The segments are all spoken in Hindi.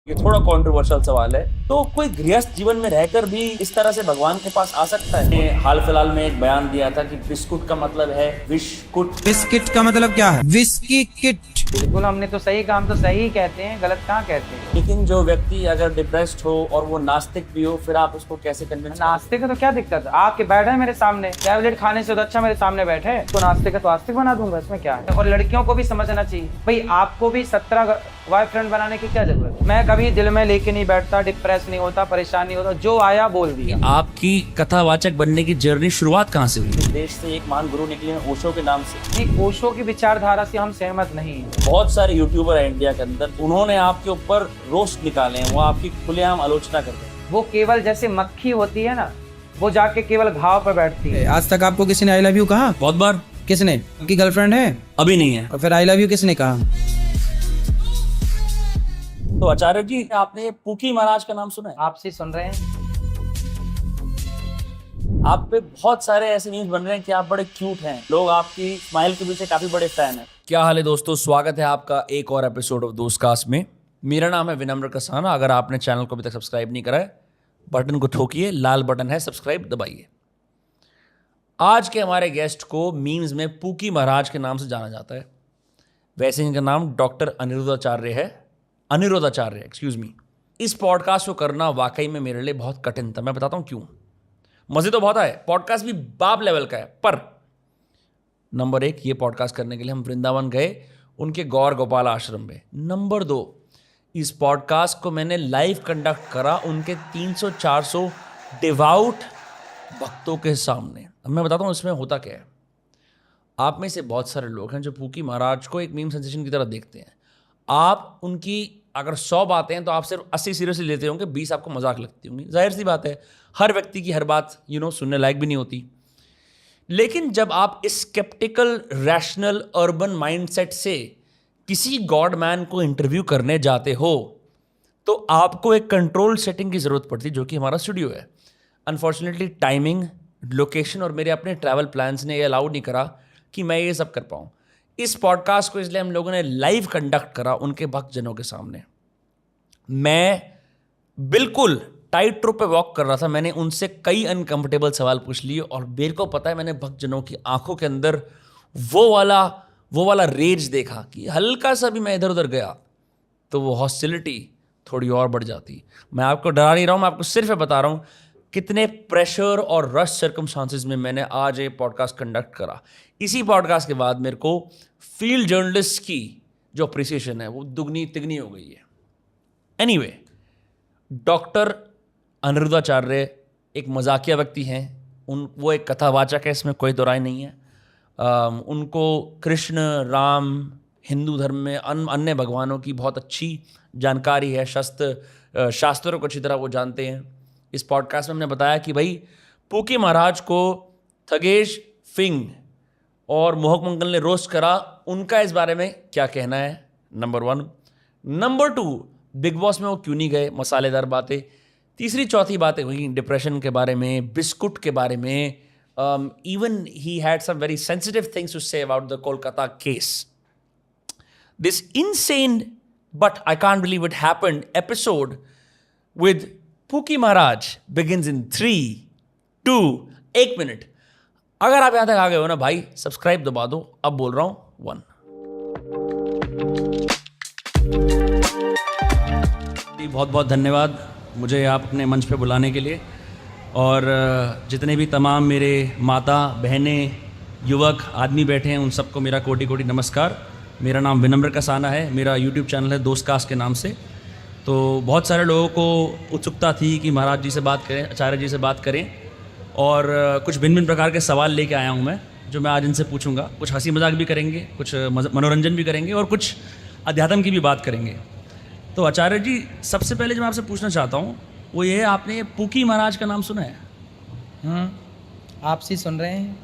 ये थोड़ा कंट्रोवर्शियल सवाल है। तो कोई गृहस्थ जीवन में रहकर भी इस तरह से भगवान के पास आ सकता है? मैंने हाल फिलहाल में एक बयान दिया था कि बिस्कुट का मतलब है विस्कुट। बिस्किट का मतलब क्या है? Whisky kit. बिल्कुल, हमने तो सही काम तो सही ही कहते हैं, गलत कहाँ कहते हैं। लेकिन जो व्यक्ति अगर डिप्रेस्ड हो और वो नास्तिक भी हो, फिर आप उसको कैसे कन्विंस? नास्तिक है तो क्या दिक्कत है? आके बैठे मेरे सामने, टैबलेट खाने से तो अच्छा मेरे सामने बैठे तो नास्तिक है तो आस्तिक बना दूंगा, इसमें क्या है। और लड़कियों को भी समझना चाहिए भाई, आपको भी 17 बॉयफ्रेंड बनाने की क्या जरूरत है। मैं कभी दिल में लेके नहीं बैठता, डिप्रेस नहीं होता, परेशान नहीं होता, जो आया बोल दिया। आपकी कथावाचक बनने की जर्नी शुरुआत कहाँ से हुई? देश से एक महान गुरु निकले हैं ओशो के नाम से। नहीं, ओशो की विचारधारा से हम सहमत नहीं हैं। बहुत सारे यूट्यूबर है इंडिया के अंदर, उन्होंने आपके ऊपर रोस्ट निकाले हैं, वो आपकी खुलेआम आलोचना करते हैं। वो केवल जैसे मक्खी होती है ना, वो जाके केवल घाव पर बैठती है। आज तक आपको किसी ने आई लव यू कहा? बहुत बार। किसने? आपकी गर्लफ्रेंड है? अभी नहीं है। और फिर आई लव यू किसने कहा? तो आचार्य जी, आपने पूकी महाराज का नाम सुना है? आपसे सुन रहे हैं। आप पे बहुत सारे ऐसे मीम्स बन रहे हैं कि आप बड़े क्यूट हैं, लोग आपकी स्माइल के पीछे काफी बड़े फैन हैं। क्या हाल है दोस्तों, स्वागत है आपका एक और एपिसोड ऑफ दोस्तकास्ट में। मेरा नाम है विनम्र कसाना। अगर आपने चैनल को अभी तक सब्सक्राइब नहीं करा है, बटन को ठोकिए, लाल बटन है सब्सक्राइब, दबाइए। आज के हमारे गेस्ट को मीम्स में पूकी महाराज के नाम से जाना जाता है। वैसे इनका नाम डॉक्टर अनिरुद्धाचार्य है, अनिरुद्धाचार्य एक्सक्यूज मी। इस पॉडकास्ट को करना वाकई में मेरे लिए बहुत कठिन था। मैं बताता हूँ क्यों। मजे तो बहुत आए, पॉडकास्ट भी बाप लेवल का है, पर नंबर 1, ये पॉडकास्ट करने के लिए हम वृंदावन गए, उनके गौर गोपाल आश्रम में। नंबर 2, इस पॉडकास्ट को मैंने लाइव कंडक्ट करा उनके 300-400 डिवाउट भक्तों के सामने। अब मैं बताता हूँ इसमें होता क्या है। आप में से बहुत सारे लोग हैं जो पूकी महाराज को एक मीम सेंसेशन की तरह देखते हैं। आप उनकी अगर 100 बातें हैं तो आप सिर्फ 80 सीरियसली लेते होंगे, 20 आपको मजाक लगती होंगी। जाहिर सी बात है, हर व्यक्ति की हर बात सुनने लायक भी नहीं होती। लेकिन जब आप इस स्केप्टिकल रैशनल अर्बन माइंडसेट से किसी गॉड मैन को इंटरव्यू करने जाते हो तो आपको एक कंट्रोल सेटिंग की ज़रूरत पड़ती है, जो कि हमारा स्टूडियो है। अनफॉर्चुनेटली टाइमिंग, लोकेशन और मेरे अपने ट्रैवल प्लान्स ने ये अलाउड नहीं करा कि मैं ये सब कर पाऊँ। इस पॉडकास्ट को इसलिए हम लोगों ने लाइव कंडक्ट करा उनके भक्तजनों के सामने। मैं बिल्कुल टाइट रोप पे वॉक कर रहा था। मैंने उनसे कई अनकंफर्टेबल सवाल पूछ लिए और मेरे को पता है, मैंने भक्तजनों की आंखों के अंदर वो वाला रेज देखा कि हल्का सा भी मैं इधर उधर गया तो वो हॉस्टिलिटी थोड़ी और बढ़ जाती। मैं आपको डरा नहीं रहा हूँ, मैं आपको सिर्फ बता रहा हूँ कितने प्रेशर और रश सर्कमस्टांसेस में मैंने आज ये पॉडकास्ट कंडक्ट करा। इसी पॉडकास्ट के बाद मेरे को फील्ड जर्नलिस्ट की जो अप्रिसिएशन है वो दुगनी तिगनी हो गई है। एनीवे, डॉक्टर अनिरुद्धाचार्य एक मजाकिया व्यक्ति हैं। वो एक कथावाचक है, इसमें कोई दो राय नहीं है। उनको कृष्ण, राम, हिंदू धर्म में अन्य भगवानों की बहुत अच्छी जानकारी है। शास्त्रों को अच्छी तरह वो जानते हैं। इस पॉडकास्ट में हमने बताया कि भाई पूकी महाराज को थगेश फिंग और मोहक मंगल ने रोस्ट करा, उनका इस बारे में क्या कहना है, नंबर 1। नंबर 2, बिग बॉस में वो क्यों नहीं गए, मसालेदार बातें। तीसरी चौथी बातें हुई डिप्रेशन के बारे में, बिस्कुट के बारे में। Even he had some very sensitive things to say about the Kolkata case. This insane but I can't believe it happened episode with पूकी महाराज begins in 3, 2, 1 मिनट। अगर आप यहां तक आ गए हो ना भाई, सब्सक्राइब दबा दो। अब बोल रहा हूं 1। बहुत बहुत धन्यवाद मुझे आप अपने मंच पे बुलाने के लिए। और जितने भी तमाम मेरे माता बहनें, युवक आदमी बैठे हैं, उन सबको मेरा कोटि कोटि नमस्कार। मेरा नाम विनम्र कसाना है, मेरा यूट्यूब चैनल है दोस्तकास्ट के नाम से। तो बहुत सारे लोगों को उत्सुकता थी कि महाराज जी से बात करें, आचार्य जी से बात करें, और कुछ भिन्न भिन्न प्रकार के सवाल लेके आया हूं मैं, जो मैं आज इनसे पूछूंगा। कुछ हंसी मजाक भी करेंगे, कुछ मनोरंजन भी करेंगे और कुछ अध्यात्म की भी बात करेंगे। तो आचार्य जी, सबसे पहले जो मैं आपसे पूछना चाहता हूँ वो ये है, आपने पूकी महाराज का नाम सुना है? आपसे सुन रहे हैं।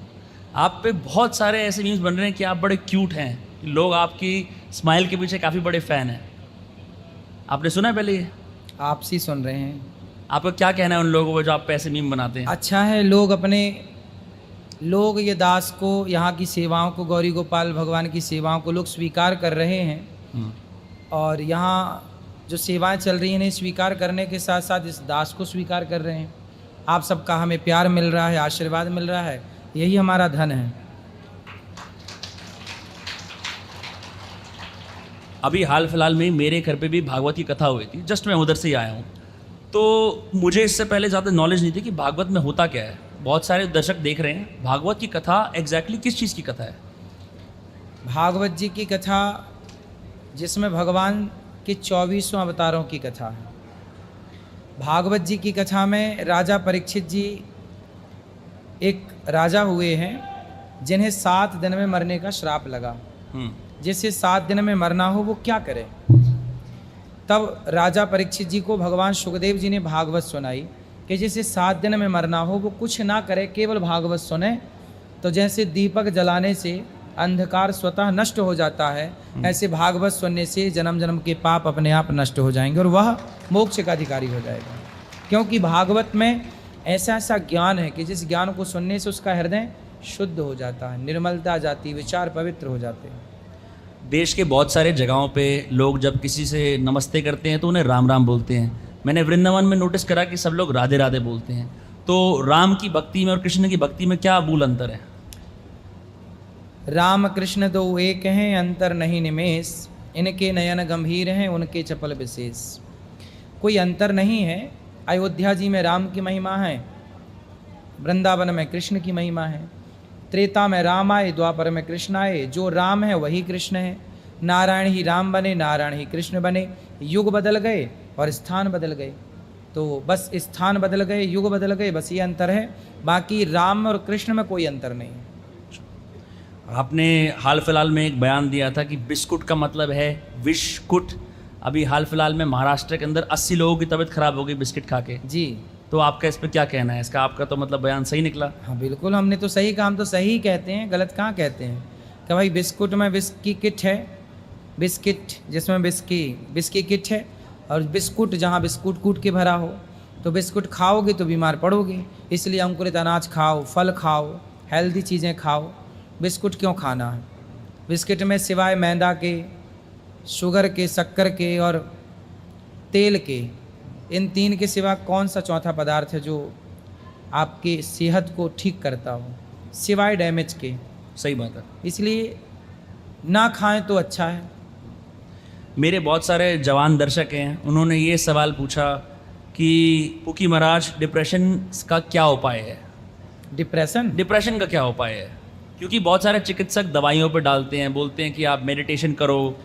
आप पे बहुत सारे ऐसे मीम्स बन रहे हैं कि आप बड़े क्यूट हैं, लोग आपकी स्माइल के पीछे काफ़ी बड़े फ़ैन हैं। आपने सुना है पहले ये? आपसे सुन रहे हैं। आपका क्या कहना है उन लोगों को जो आप पे ऐसे मीम बनाते हैं? अच्छा है, लोग ये दास को, यहाँ की सेवाओं को, गौरी गोपाल भगवान की सेवाओं को लोग स्वीकार कर रहे हैं। और यहाँ जो सेवाएं चल रही हैं इन्हें स्वीकार करने के साथ साथ इस दास को स्वीकार कर रहे हैं। आप सबका हमें प्यार मिल रहा है, आशीर्वाद मिल रहा है, यही हमारा धन है। अभी हाल फिलहाल में मेरे घर पे भी भागवत की कथा हुई थी, जस्ट मैं उधर से ही आया हूँ। तो मुझे इससे पहले ज़्यादा नॉलेज नहीं थी कि भागवत में होता क्या है। बहुत सारे दर्शक देख रहे हैं, भागवत की कथा एग्जैक्टली किस चीज़ की कथा है? भागवत जी की कथा जिसमें भगवान के 24वें अवतारों की कथा है। भागवत जी की कथा में राजा परीक्षित जी एक राजा हुए हैं जिन्हें 7 दिन में मरने का श्राप लगा। जिसे 7 दिन में मरना हो वो क्या करे? तब राजा परीक्षित जी को भगवान सुखदेव जी ने भागवत सुनाई कि जिसे 7 दिन में मरना हो वो कुछ ना करे, केवल भागवत सुने। तो जैसे दीपक जलाने से अंधकार स्वतः नष्ट हो जाता है, ऐसे भागवत सुनने से जन्म जन्म के पाप अपने आप नष्ट हो जाएंगे और वह मोक्ष का अधिकारी हो जाएगा। क्योंकि भागवत में ऐसा ऐसा ज्ञान है कि जिस ज्ञान को सुनने से उसका हृदय शुद्ध हो जाता है, निर्मलता आ जाती है, विचार पवित्र हो जाते हैं। देश के बहुत सारे जगहों पे लोग जब किसी से नमस्ते करते हैं तो उन्हें राम राम बोलते हैं। मैंने वृंदावन में नोटिस करा कि सब लोग राधे राधे बोलते हैं। तो राम की भक्ति में और कृष्ण की भक्ति में क्या मूल अंतर है? राम कृष्ण दो एक हैं, अंतर नहीं निमेष। इनके नयन गंभीर हैं, उनके चपल विशेष। कोई अंतर नहीं है। अयोध्या जी में राम की महिमा है, वृंदावन में कृष्ण की महिमा है। त्रेता में राम आए, द्वापर में कृष्ण आए। जो राम है वही कृष्ण है। नारायण ही राम बने, नारायण ही कृष्ण बने। युग बदल गए और स्थान बदल गए। तो बस स्थान बदल गए, युग बदल गए, बस ये अंतर है। बाकी राम और कृष्ण में कोई अंतर नहीं है। आपने हाल फिलहाल में एक बयान दिया था कि बिस्कुट का मतलब है विषकुट। अभी हाल फिलहाल में महाराष्ट्र के अंदर 80 लोगों की तबीयत खराब हो गई बिस्किट खा के। जी, तो आपका इस पर क्या कहना है? इसका आपका तो मतलब बयान सही निकला? हाँ बिल्कुल, हमने तो सही कहा। हम तो सही ही कहते हैं, गलत कहाँ कहते हैं। कि भाई बिस्कुट में बिस्की किट है, बिस्किट जिसमें बिस्की किट है, और बिस्कुट जहाँ बिस्कुट कूट के भरा हो। तो बिस्कुट खाओगे तो बीमार पड़ोगे, इसलिए अंकुरित अनाज खाओ, फल खाओ, हेल्दी चीज़ें खाओ। बिस्कुट क्यों खाना है? बिस्किट में सिवाय मैदा के, शुगर के, शक्कर के और तेल के, इन 3 के सिवा कौन सा चौथा पदार्थ है जो आपकी सेहत को ठीक करता हो, सिवाय डैमेज के? सही बात है। इसलिए ना खाएं तो अच्छा है। मेरे बहुत सारे जवान दर्शक हैं, उन्होंने ये सवाल पूछा कि पुकी महाराज डिप्रेशन का क्या उपाय है? डिप्रेशन का क्या उपाय है? क्योंकि बहुत सारे चिकित्सक दवाइयों पर डालते हैं, बोलते हैं कि आप मेडिटेशन करो।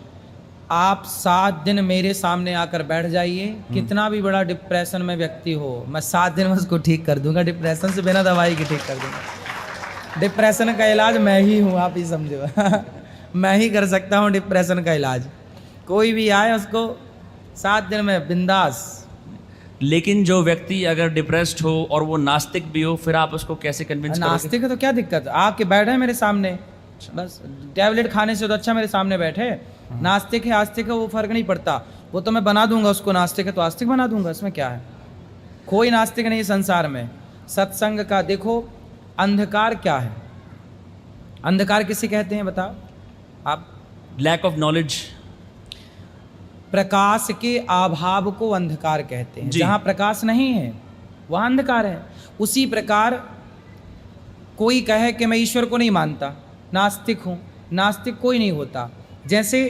आप 7 दिन मेरे सामने आकर बैठ जाइए, कितना भी बड़ा डिप्रेशन में व्यक्ति हो, मैं 7 दिन में उसको ठीक कर दूंगा। डिप्रेशन से बिना दवाई के ठीक कर दूंगा। डिप्रेशन का इलाज मैं ही हूँ, आप ही समझो। मैं ही कर सकता हूँ डिप्रेशन का इलाज। कोई भी आए उसको 7 दिन में बिंदास। लेकिन जो व्यक्ति अगर डिप्रेस्ड हो और वो नास्तिक भी हो, फिर आप उसको कैसे कन्विंस करोगे? नास्तिक है तो क्या दिक्कत? आके बैठे मेरे सामने, बस टैबलेट खाने से तो अच्छा मेरे सामने बैठे। नास्तिक है आस्तिक है वो फर्क नहीं पड़ता, वो तो मैं बना दूंगा उसको। नास्तिक है तो आस्तिक बना दूंगा, इसमें क्या है? कोई नास्तिक नहीं संसार में। सत्संग का देखो, अंधकार क्या है? अंधकार किसे कहते हैं बताओ आप? Lack of knowledge. प्रकाश के अभाव को अंधकार कहते हैं। जहाँ प्रकाश नहीं है वहाँ अंधकार है। उसी प्रकार कोई कहे कि मैं ईश्वर को नहीं मानता, नास्तिक हूँ, नास्तिक कोई नहीं होता। जैसे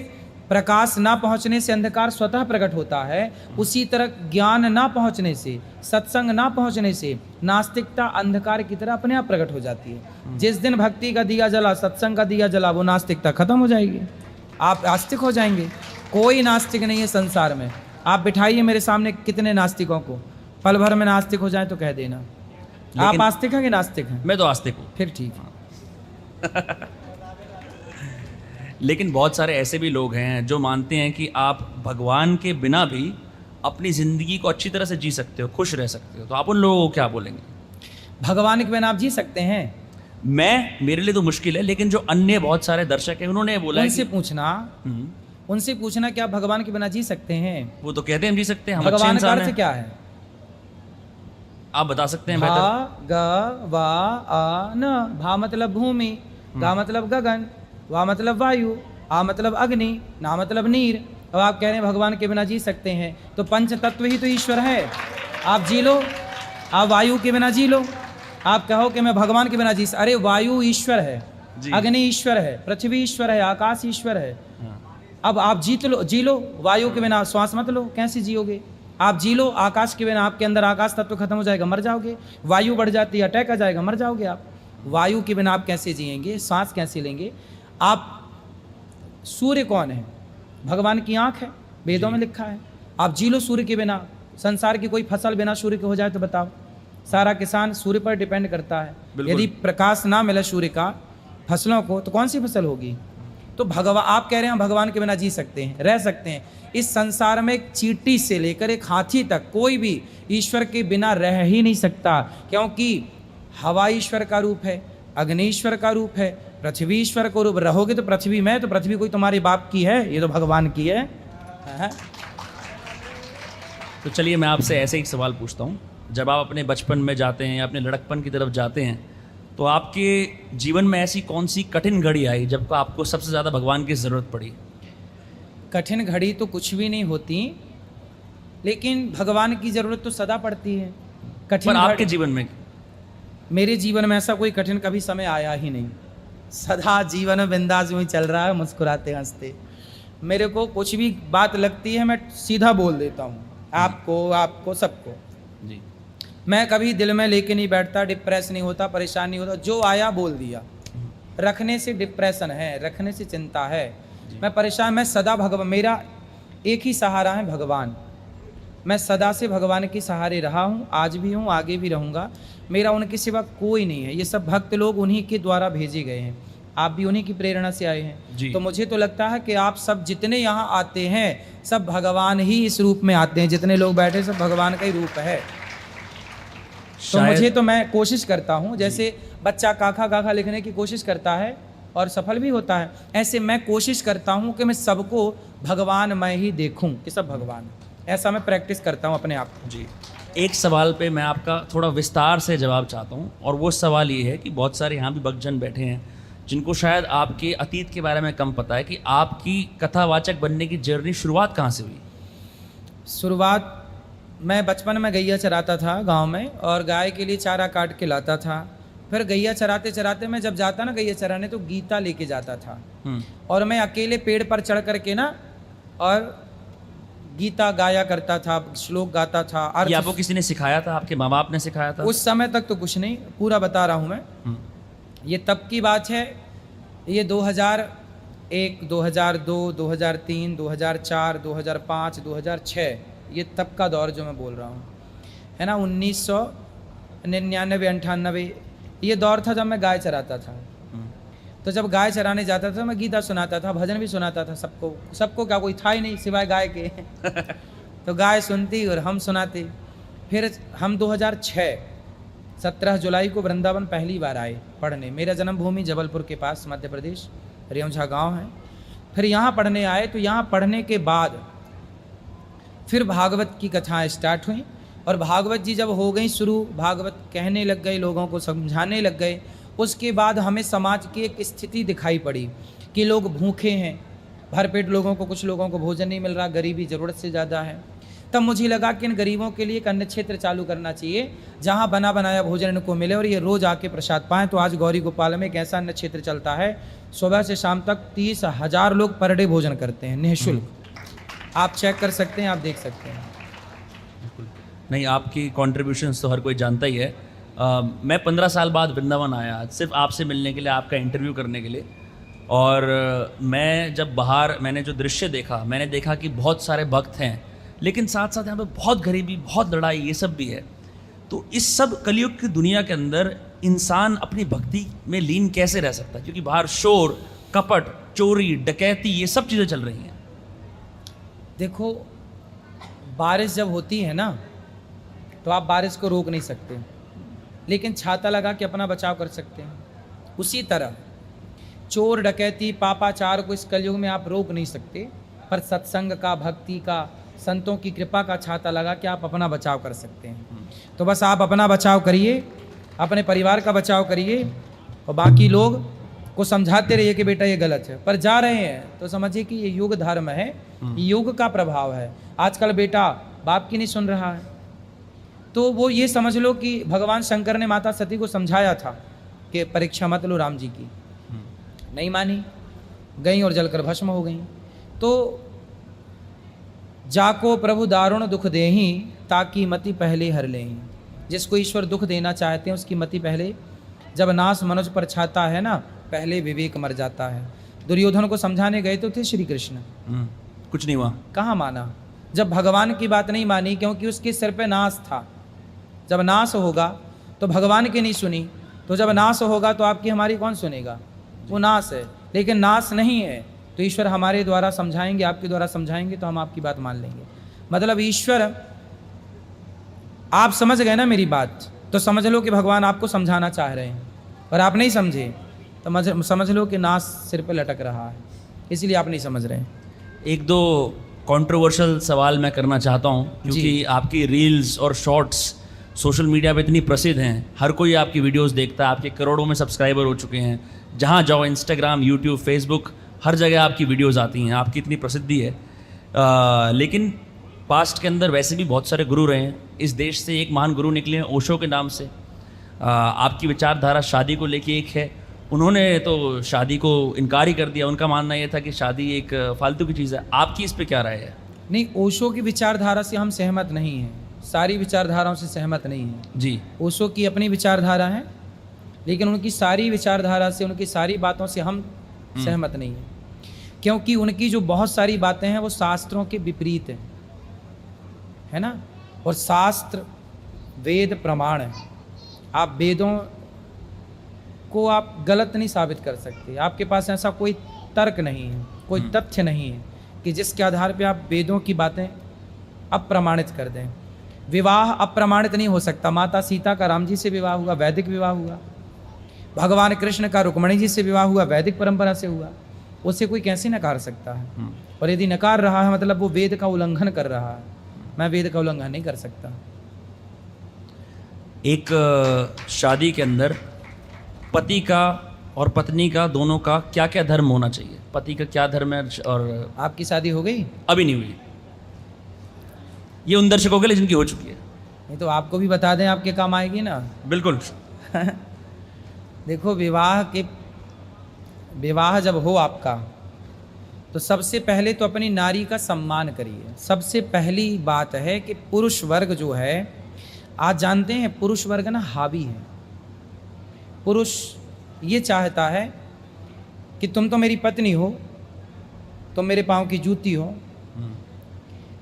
प्रकाश ना पहुँचने से अंधकार स्वतः प्रकट होता है, उसी तरह ज्ञान ना पहुँचने से, सत्संग ना पहुँचने से नास्तिकता अंधकार की तरह अपने आप प्रकट हो जाती है। जिस दिन भक्ति का दिया जला, सत्संग का दिया जला, वो नास्तिकता खत्म हो जाएगी, आप आस्तिक हो जाएंगे। कोई नास्तिक नहीं है संसार में। आप बिठाइए मेरे सामने कितने नास्तिकों को, पल भर में नास्तिक हो जाए तो कह देना। आप आस्तिक हैं कि नास्तिक हैं? मैं तो आस्तिक हूँ। फिर ठीक है। लेकिन बहुत सारे ऐसे भी लोग हैं जो मानते हैं कि आप भगवान के बिना भी अपनी ज़िंदगी को अच्छी तरह से जी सकते हो, खुश रह सकते हो। तो आप उन लोगों को क्या बोलेंगे? भगवान के बिना आप जी सकते हैं? मेरे लिए तो मुश्किल है, लेकिन जो अन्य बहुत सारे दर्शक हैं उन्होंने बोला उनसे पूछना क्या भगवान के बिना जी सकते हैं? वो तो कहते हैं हम जी सकते हैं, हम भगवान अच्छे का इंसान अर्थ हैं। क्या है? आप बता सकते हैं भा बेहतर। ग वा आ न। भा मतलब भूमि, गा मतलब गगन, वा मतलब वायु, आ मतलब अग्नि, ना मतलब नीर, अब आप कह रहे हैं भगवान के बिना जी सकते हैं, तो पंच तत्व ही तो ईश्वर है। आप जी लो, आप वायु के बिना जी लो, आप कहो कि मैं भगवान के बिना अरे वायु ईश्वर है, अग्नि ईश्वर है, पृथ्वी ईश्वर है, आकाश ईश्वर है। अब आप जी लो वायु के बिना, श्वास मत लो, कैसे जियोगे? आप जी लो आकाश के बिना, आपके अंदर आकाश तत्व खत्म हो जाएगा, मर जाओगे। वायु बढ़ जाती है, अटैक आ जाएगा, मर जाओगे आप। वायु के बिना आप कैसे जिएंगे? सांस कैसे लेंगे आप? सूर्य कौन है? भगवान की आंख है, वेदों में लिखा है। आप जी लो सूर्य के बिना। संसार की कोई फसल बिना सूर्य के हो जाए तो बताओ। सारा किसान सूर्य पर डिपेंड करता है। यदि प्रकाश ना मिले सूर्य का फसलों को, तो कौन सी फसल होगी? तो भगवान, आप कह रहे हैं भगवान के बिना जी सकते हैं, रह सकते हैं। इस संसार में एक चींटी से लेकर एक हाथी तक कोई भी ईश्वर के बिना रह ही नहीं सकता, क्योंकि हवा ईश्वर का रूप है, अग्नि ईश्वर का रूप है, पृथ्वी ईश्वर का रूप। रहोगे तो पृथ्वी में, तो पृथ्वी कोई तुम्हारे बाप की है? ये तो भगवान की है। तो चलिए मैं आपसे ऐसे एक सवाल पूछता हूँ। जब आप अपने बचपन में जाते हैं या अपने लड़कपन की तरफ जाते हैं, तो आपके जीवन में ऐसी कौन सी कठिन घड़ी आई जब आपको सबसे ज़्यादा भगवान की ज़रूरत पड़ी? कठिन घड़ी तो कुछ भी नहीं होती, लेकिन भगवान की ज़रूरत तो सदा पड़ती है। कठिन पर आपके जीवन में? मेरे जीवन में ऐसा कोई कठिन कभी समय आया ही नहीं। सदा जीवन में बिंदास में चल रहा है, मुस्कुराते हंसते। मेरे को कुछ भी बात लगती है मैं सीधा बोल देता हूँ, आपको सबको जी। मैं कभी दिल में लेके नहीं बैठता, डिप्रेस नहीं होता, परेशान नहीं होता। जो आया बोल दिया। रखने से डिप्रेशन है, रखने से चिंता है। मैं परेशान, मैं सदा भगवान, मेरा एक ही सहारा है भगवान। मैं सदा से भगवान के सहारे रहा हूँ, आज भी हूँ, आगे भी रहूँगा। मेरा उनके सिवा कोई नहीं है। ये सब भक्त लोग उन्हीं के द्वारा भेजे गए हैं। आप भी उन्हीं की प्रेरणा से आए हैं। तो मुझे तो लगता है कि आप सब जितने यहाँ आते हैं, सब भगवान ही इस रूप में आते हैं। जितने लोग बैठे सब भगवान का ही रूप है। तो मुझे तो, मैं कोशिश करता हूँ, जैसे बच्चा काखा काखा लिखने की कोशिश करता है और सफल भी होता है, ऐसे मैं कोशिश करता हूँ कि मैं सबको भगवान मैं ही देखूँ कि सब भगवान। ऐसा मैं प्रैक्टिस करता हूँ अपने आप को। जी। एक सवाल पे मैं आपका थोड़ा विस्तार से जवाब चाहता हूँ, और वो सवाल ये है कि बहुत सारे यहाँ भी भक्तजन बैठे हैं जिनको शायद आपके अतीत के बारे में कम पता है कि आपकी कथावाचक बनने की जर्नी शुरुआत कहाँ से हुई? शुरुआत, मैं बचपन में गैया चराता था गांव में, और गाय के लिए चारा काट के लाता था। फिर गैया चराते चराते मैं जब जाता ना गैया चराने, तो गीता लेके जाता था। और मैं अकेले पेड़ पर चढ़ करके ना और गीता गाया करता था, श्लोक गाता था। ये आपको किसी ने सिखाया था? आपके माँ बाप ने सिखाया था? उस समय तक तो कुछ नहीं, पूरा बता रहा हूँ मैं। ये तब की बात है, ये 2001, 2002, 2003, 2004, 2005, 2006, ये तब का दौर जो मैं बोल रहा हूँ, है ना। 1999, 98 ये दौर था जब मैं गाय चराता था। तो जब गाय चराने जाता था, मैं गीता सुनाता था, भजन भी सुनाता था सबको क्या कोई था ही नहीं सिवाय गाय के। तो गाय सुनती और हम सुनाते। फिर हम 2006 17 जुलाई को वृंदावन पहली बार आए पढ़ने। मेरा जन्मभूमि जबलपुर के पास मध्य प्रदेश, रेवझा गांव है। फिर यहाँ पढ़ने आए, तो यहाँ पढ़ने के बाद फिर भागवत की कथाएं स्टार्ट हुई, और भागवत जी जब हो गई शुरू, भागवत कहने लग गए, लोगों को समझाने लग गए। उसके बाद हमें समाज की एक स्थिति दिखाई पड़ी कि लोग भूखे हैं, भरपेट लोगों को, कुछ लोगों को भोजन नहीं मिल रहा, गरीबी ज़रूरत से ज़्यादा है। तब मुझे लगा कि इन गरीबों के लिए एक अन्न क्षेत्र चालू करना चाहिए जहां बना बनाया भोजन इनको मिले और ये रोज़ आके प्रसाद पाएँ। तो आज गौरी गोपाल में एक ऐसा अन्न क्षेत्र चलता है, सुबह से शाम तक 30,000 लोग पर डे भोजन करते हैं निःशुल्क। आप चेक कर सकते हैं, आप देख सकते हैं। नहीं, आपकी कॉन्ट्रीब्यूशंस तो हर कोई जानता ही है। मैं 15 साल बाद वृंदावन आया सिर्फ आपसे मिलने के लिए, आपका इंटरव्यू करने के लिए। और मैं जब बाहर मैंने जो दृश्य देखा, मैंने देखा कि बहुत सारे भक्त हैं, लेकिन साथ साथ यहाँ पे बहुत गरीबी, बहुत लड़ाई, ये सब भी है। तो इस सब कलयुग की दुनिया के अंदर इंसान अपनी भक्ति में लीन कैसे रह सकता है? क्योंकि बाहर शोर, कपट, चोरी, डकैती, ये सब चीज़ें चल रही हैं। देखो, बारिश जब होती है ना, तो आप बारिश को रोक नहीं सकते, लेकिन छाता लगा के अपना बचाव कर सकते हैं। उसी तरह चोर, डकैती, पापाचार को इस कलयुग में आप रोक नहीं सकते, पर सत्संग का, भक्ति का, संतों की कृपा का छाता लगा के आप अपना बचाव कर सकते हैं। तो बस आप अपना बचाव करिए, अपने परिवार का बचाव करिए, और बाकी लोग को समझाते रहिए कि बेटा ये गलत है, पर जा रहे हैं तो समझिए कि ये युग धर्म है, युग का प्रभाव है। आजकल बेटा बाप की नहीं सुन रहा है, तो वो ये समझ लो कि भगवान शंकर ने माता सती को समझाया था कि परीक्षा मत लो राम जी की, नहीं मानी, गई और जलकर भस्म हो गई। तो जाको प्रभु दारुण दुख देही ताकि मति पहले हर लेही। जिसको ईश्वर दुख देना चाहते हैं उसकी मति पहले, जब नाश मनुज पर छाता है ना, पहले विवेक मर जाता है। दुर्योधन को समझाने गए तो थे श्री कृष्ण, कुछ नहीं हुआ, कहाँ माना। जब भगवान की बात नहीं मानी क्योंकि उसके सिर पे नाश था। जब नाश होगा तो भगवान की नहीं सुनी, तो जब नाश होगा तो आपकी हमारी कौन सुनेगा, वो नाश है। लेकिन नाश नहीं है तो ईश्वर हमारे द्वारा समझाएंगे, आपके द्वारा समझाएंगे तो हम आपकी बात मान लेंगे। मतलब ईश्वर, आप समझ गए ना मेरी बात, तो समझ लो कि भगवान आपको समझाना चाह रहे हैं, पर आप नहीं समझे तो समझ लो कि नाश सिर पे लटक रहा है, इसलिए आप नहीं समझ रहे हैं। एक दो कंट्रोवर्शियल सवाल मैं करना चाहता हूँ, क्योंकि आपकी रील्स और शॉर्ट्स सोशल मीडिया पे इतनी प्रसिद्ध हैं, हर कोई आपकी वीडियोस देखता है, आपके करोड़ों में सब्सक्राइबर हो चुके हैं, जहाँ जाओ इंस्टाग्राम, यूट्यूब, फेसबुक, हर जगह आपकी वीडियोस आती हैं, आपकी इतनी प्रसिद्धि है। लेकिन पास्ट के अंदर वैसे भी बहुत सारे गुरु रहे हैं। इस देश से एक महान गुरु निकले हैं ओशो के नाम से। आपकी विचारधारा शादी को लेके एक है, उन्होंने तो शादी को इनकार ही कर दिया, उनका मानना यह था कि शादी एक फालतू की चीज़ है। आपकी इस पे क्या राय है? नहीं, ओशो की विचारधारा से हम सहमत नहीं हैं, सारी विचारधाराओं से सहमत नहीं हैं जी। ओशो की अपनी विचारधारा है, लेकिन उनकी सारी विचारधारा से, उनकी सारी बातों से हम सहमत नहीं हैं, क्योंकि उनकी जो बहुत सारी बातें हैं वो शास्त्रों के विपरीत हैं, है ना। और शास्त्र, वेद प्रमाण है। आप वेदों को आप गलत नहीं साबित कर सकते, आपके पास ऐसा कोई तर्क नहीं है, कोई तथ्य नहीं है कि जिसके आधार पे आप वेदों की बातें अप्रमाणित कर दें। विवाह अप्रमाणित नहीं हो सकता। माता सीता का राम जी से विवाह हुआ, वैदिक विवाह हुआ। भगवान कृष्ण का रुक्मणी जी से विवाह हुआ, वैदिक परंपरा से हुआ। उसे कोई कैसे नकार सकता है? और यदि नकार रहा है मतलब वो वेद का उल्लंघन कर रहा है। मैं वेद का उल्लंघन नहीं कर सकता। एक शादी के अंदर पति का और पत्नी का, दोनों का क्या क्या धर्म होना चाहिए? पति का क्या धर्म है? और आपकी शादी हो गई? अभी नहीं हुई, ये उन दर्शकों के लिए जिनकी हो चुकी है। नहीं तो आपको भी बता दें, आपके काम आएगी ना। बिल्कुल। देखो, विवाह जब हो आपका तो सबसे पहले तो अपनी नारी का सम्मान करिए। सबसे पहली बात है कि पुरुष वर्ग जो है, आज जानते हैं पुरुष वर्ग ना हावी है। पुरुष ये चाहता है कि तुम तो मेरी पत्नी हो, तुम मेरे पाँव की जूती हो।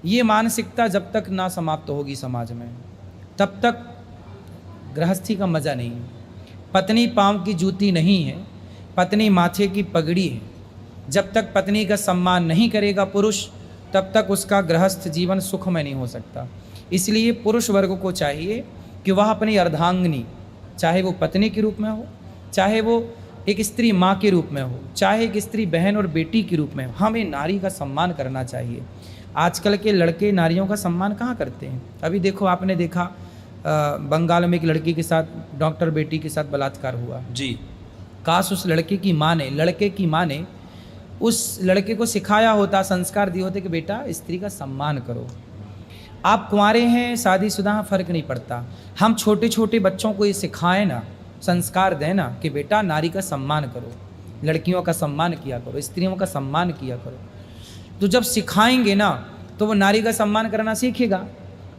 ये मानसिकता जब तक ना समाप्त होगी समाज में, तब तक गृहस्थी का मज़ा नहीं है। पत्नी पाँव की जूती नहीं है, पत्नी माथे की पगड़ी है। जब तक पत्नी का सम्मान नहीं करेगा पुरुष, तब तक उसका गृहस्थ जीवन सुखमय नहीं हो सकता। इसलिए पुरुष वर्ग को चाहिए कि वह अपनी अर्धांगिनी, चाहे वो पत्नी के रूप में हो, चाहे वो एक स्त्री माँ के रूप में हो, चाहे एक स्त्री बहन और बेटी के रूप में हो, हमें नारी का सम्मान करना चाहिए। आजकल के लड़के नारियों का सम्मान कहाँ करते हैं? अभी देखो, आपने देखा बंगाल में एक लड़की के साथ, डॉक्टर बेटी के साथ बलात्कार हुआ जी। काश उस लड़के की माँ ने उस लड़के को सिखाया होता, संस्कार दिए होते कि बेटा स्त्री का सम्मान करो। आप कुंवारे हैं, शादीशुदा हैं, फ़र्क नहीं पड़ता। हम छोटे छोटे बच्चों को ये सिखाएं ना, संस्कार दें ना कि बेटा नारी का सम्मान करो, लड़कियों का सम्मान किया करो, स्त्रियों का सम्मान किया करो। तो जब सिखाएंगे ना तो वो नारी का सम्मान करना सीखेगा।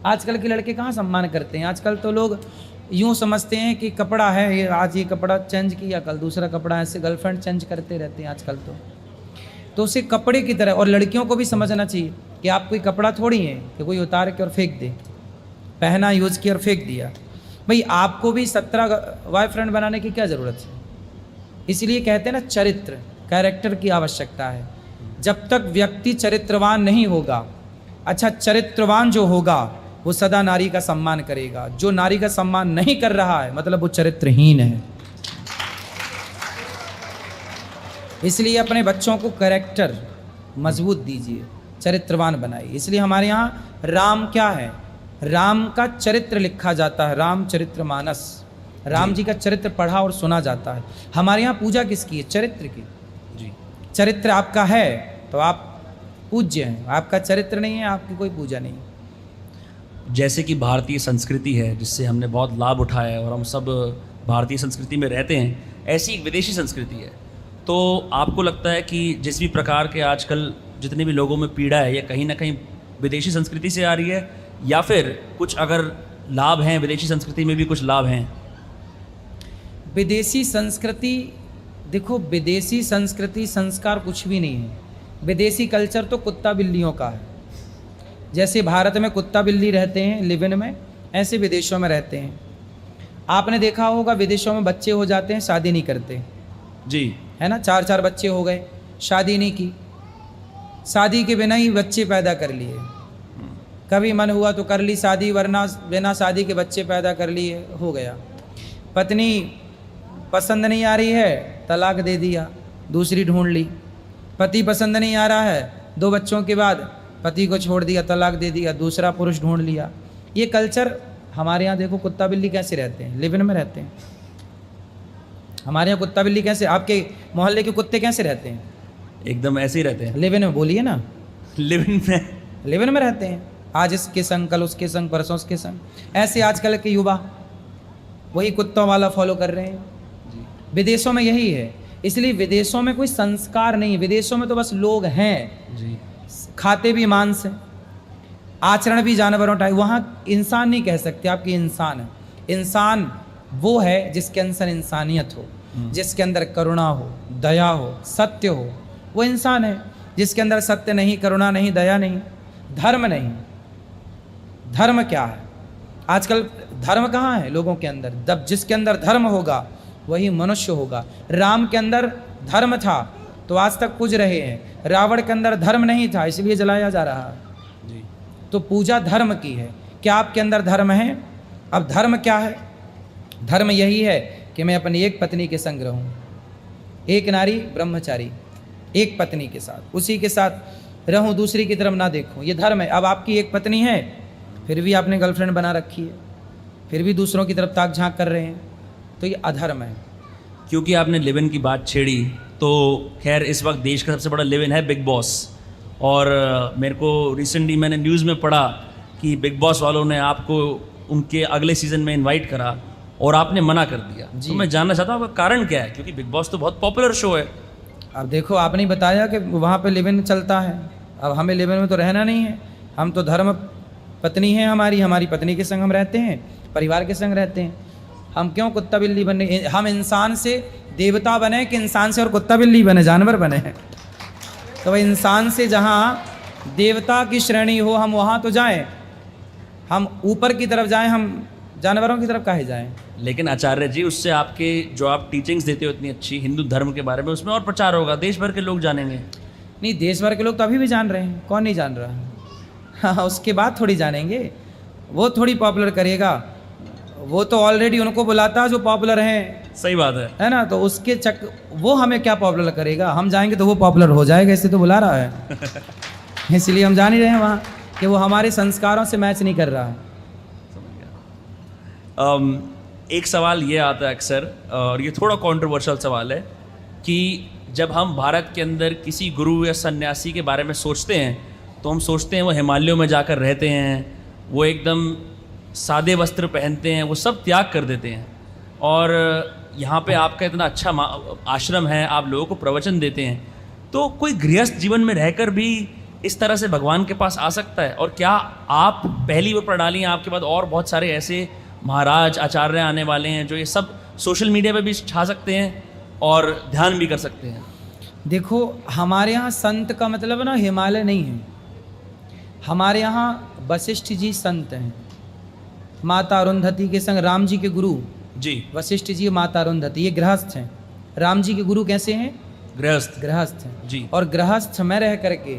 आजकल के लड़के कहाँ सम्मान करते हैं? आजकल तो लोग यूँ समझते हैं कि कपड़ा है, ये आज ये कपड़ा चेंज किया, कल दूसरा कपड़ा, ऐसे गर्लफ्रेंड चेंज करते रहते हैं आजकल तो उसे कपड़े की तरह। और लड़कियों को भी समझना चाहिए कि आप कोई कपड़ा थोड़ी है कि कोई उतार के और फेंक दे, पहना, यूज़ किया और फेंक दिया। भाई आपको भी 17 बॉयफ्रेंड बनाने की क्या ज़रूरत है? इसलिए कहते हैं ना, चरित्र, कैरेक्टर की आवश्यकता है। जब तक व्यक्ति चरित्रवान नहीं होगा, अच्छा चरित्रवान जो होगा वो सदा नारी का सम्मान करेगा। जो नारी का सम्मान नहीं कर रहा है मतलब वो चरित्रहीन है। इसलिए अपने बच्चों को कैरेक्टर मजबूत दीजिए, चरित्रवान बनाइए। इसलिए हमारे यहाँ राम क्या है? राम का चरित्र लिखा जाता है, रामचरितमानस। राम जी का चरित्र पढ़ा और सुना जाता है। हमारे यहाँ पूजा किसकी है? चरित्र की। जी। चरित्र आपका है तो आप पूज्य हैं, आपका चरित्र नहीं है आपकी कोई पूजा नहीं। जैसे कि भारतीय संस्कृति है जिससे हमने बहुत लाभ उठाया है और हम सब भारतीय संस्कृति में रहते हैं, ऐसी एक विदेशी संस्कृति है। तो आपको लगता है कि जिस भी प्रकार के आजकल जितने भी लोगों में पीड़ा है ये कहीं ना कहीं विदेशी संस्कृति से आ रही है, या फिर कुछ अगर लाभ हैं विदेशी संस्कृति में भी कुछ लाभ हैं? विदेशी संस्कृति, देखो विदेशी संस्कृति संस्कार कुछ भी नहीं है। विदेशी कल्चर तो कुत्ता बिल्लियों का है। जैसे भारत में कुत्ता बिल्ली रहते हैं लिव इन में, ऐसे विदेशों में रहते हैं। आपने देखा होगा विदेशों में बच्चे हो जाते हैं, शादी नहीं करते जी, है ना। 4-4 बच्चे हो गए, शादी नहीं की, शादी के बिना ही बच्चे पैदा कर लिए। कभी मन हुआ तो कर ली शादी, वरना बिना शादी के बच्चे पैदा कर लिए, हो गया। पत्नी पसंद नहीं आ रही है, तलाक दे दिया, दूसरी ढूंढ ली। पति पसंद नहीं आ रहा है, 2 बच्चों के बाद पति को छोड़ दिया, तलाक दे दिया, दूसरा पुरुष ढूंढ लिया। ये कल्चर हमारे यहाँ देखो कुत्ता बिल्ली कैसे रहते हैं, लिव इन में रहते हैं। हमारे यहाँ कुत्ता बिल्ली कैसे, आपके मोहल्ले के कुत्ते कैसे रहते हैं? एकदम ऐसे ही रहते हैं। लिव इन में बोलिए ना, लिव इन में, लिव इन में रहते हैं। आज इसके संग, कल उसके संग, परसों उसके संग। ऐसे आजकल के युवा वही कुत्तों वाला फॉलो कर रहे हैं। विदेशों में यही है, इसलिए विदेशों में कोई संस्कार नहीं है। विदेशों में तो बस लोग हैं जी, खाते भी मांस है, आचरण भी जानवरों टाइप। वहाँ इंसान नहीं कह सकते आपकी इंसान है। इंसान वो है जिसके अंदर इंसानियत हो, जिसके अंदर करुणा हो, दया हो, सत्य हो, वो इंसान है। जिसके अंदर सत्य नहीं, करुणा नहीं, दया नहीं, धर्म नहीं। धर्म क्या है? आजकल धर्म कहाँ है लोगों के अंदर? जब जिसके अंदर धर्म होगा वही मनुष्य होगा। राम के अंदर धर्म था तो आज तक पूज रहे हैं। रावण के अंदर धर्म नहीं था इसलिए जलाया जा रहा है। जी। तो पूजा धर्म की है। क्या आपके अंदर धर्म है? अब धर्म क्या है? धर्म यही है कि मैं अपनी एक पत्नी के संग रहूं, एक नारी ब्रह्मचारी, एक पत्नी के साथ, उसी के साथ रहूं, दूसरी की तरफ ना देखूं। ये धर्म है। अब आपकी एक पत्नी है फिर भी आपने गर्लफ्रेंड बना रखी है, फिर भी दूसरों की तरफ ताक झांक कर रहे हैं, तो ये अधर्म है। क्योंकि आपने लिव इन की बात छेड़ी, तो खैर इस वक्त देश का सबसे बड़ा लिव इन है बिग बॉस। और मेरे को रिसेंटली मैंने न्यूज़ में पढ़ा कि बिग बॉस वालों ने आपको उनके अगले सीज़न में इनवाइट करा और आपने मना कर दिया। तो मैं जानना चाहता हूँ आपका कारण क्या है, क्योंकि बिग बॉस तो बहुत पॉपुलर शो है। अब देखो, आपने बताया कि वहाँ पे लिव इन चलता है। अब हमें लिव इन में तो रहना नहीं है। हम तो धर्म पत्नी है हमारी पत्नी के संग हम रहते हैं, परिवार के संग रहते हैं। हम क्यों कुत्ता बिल्ली बने? हम इंसान से देवता बने कि इंसान से और कुत्ता बिल्ली बने, जानवर बने हैं? तो वह इंसान से जहाँ देवता की श्रेणी हो हम वहाँ तो जाएं। हम ऊपर की तरफ जाएं, हम जानवरों की तरफ काहे जाएं? लेकिन आचार्य जी, उससे आपके जो आप टीचिंग्स देते हो इतनी अच्छी हिंदू धर्म के बारे में, उसमें और प्रचार होगा, देश भर के लोग जानेंगे। नहीं, देश भर के लोग तो अभी भी जान रहे हैं, कौन नहीं जान रहा है? हाँ, उसके बाद थोड़ी जानेंगे। वो थोड़ी पॉपुलर करेगा, वो तो ऑलरेडी उनको बुलाता है जो पॉपुलर हैं। सही बात है ना? तो उसके वो हमें क्या पॉपुलर करेगा? हम जाएंगे तो वो पॉपुलर हो जाएगा, इससे तो बुला रहा है। इसलिए हम जा नहीं रहे हैं वहाँ कि वो हमारे संस्कारों से मैच नहीं कर रहा है। एक सवाल ये आता है अक्सर, और ये थोड़ा कंट्रोवर्शियल सवाल है, कि जब हम भारत के अंदर किसी गुरु या सन्यासी के बारे में सोचते हैं तो हम सोचते हैं वो हिमालयों में जाकर रहते हैं, वो एकदम सादे वस्त्र पहनते हैं, वो सब त्याग कर देते हैं, और यहाँ पे आपका इतना अच्छा आश्रम है, आप लोगों को प्रवचन देते हैं। तो कोई गृहस्थ जीवन में रहकर भी इस तरह से भगवान के पास आ सकता है? और क्या आप पहली वो प्रणाली हैं, आपके बाद और बहुत सारे ऐसे महाराज आचार्य आने वाले हैं जो ये सब सोशल मीडिया पे भी छा सकते हैं और ध्यान भी कर सकते हैं? देखो, हमारे यहाँ संत का मतलब ना हिमालय नहीं है। हमारे यहाँ वशिष्ठ जी संत हैं, माता अरुंधति के संग राम जी के गुरु जी। वशिष्ठ जी, माता अरुंधति, ये गृहस्थ हैं। राम जी के गुरु कैसे हैं? गृहस्थ हैं जी। और गृहस्थ में रह करके